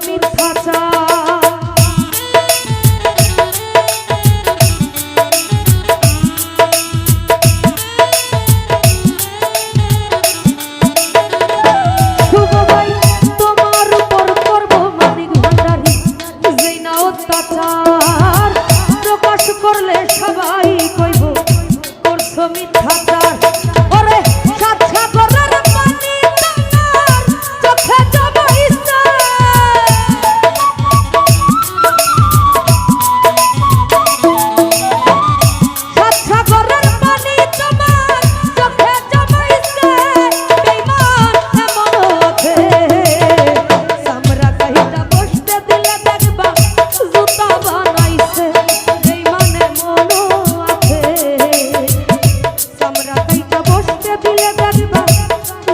মিথ্যাচার। শুভ ভাই তোমার উপর করব মানিক ভান্ডারি যেই না অত্যাচার, প্রকাশ করলে সবাই কইব করছো মিথ্যাচার। ওরে সাত সাগরের পানি তোমার চোখে জমাইছে, সাত সাগরের পানি তোমার চোখে জমাইছে। বেঈমান এমন আছে সামরা কাহিটা বসতে দিলে দেখবা জুতা বানাইছে। বেঈমান এমন আছে সামরা কাহিটা বসতে দিলে দেখবা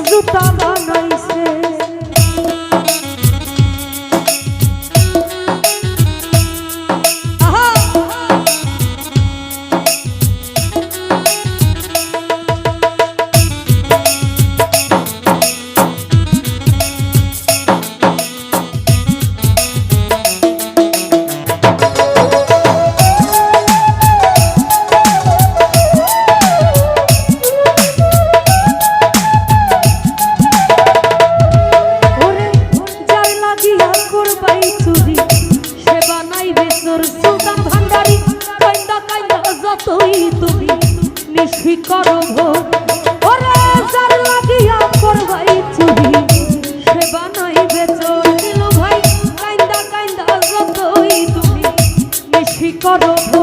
জুতা বানাইছে। আহা ওরে যার লাগিয়া করবাই চুরি সে বানাইবে চোর। সুলতান ভান্ডারি কাইন্দা কাইন্দা যতই তুমি নিশি করো ভোগ। ওরে যার লাগিয়া করবাই চুরি সে বানাইবে চোর। নীলু ভাই কাইন্দা কাইন্দা যতই তুমি নিশি করো ভোগ।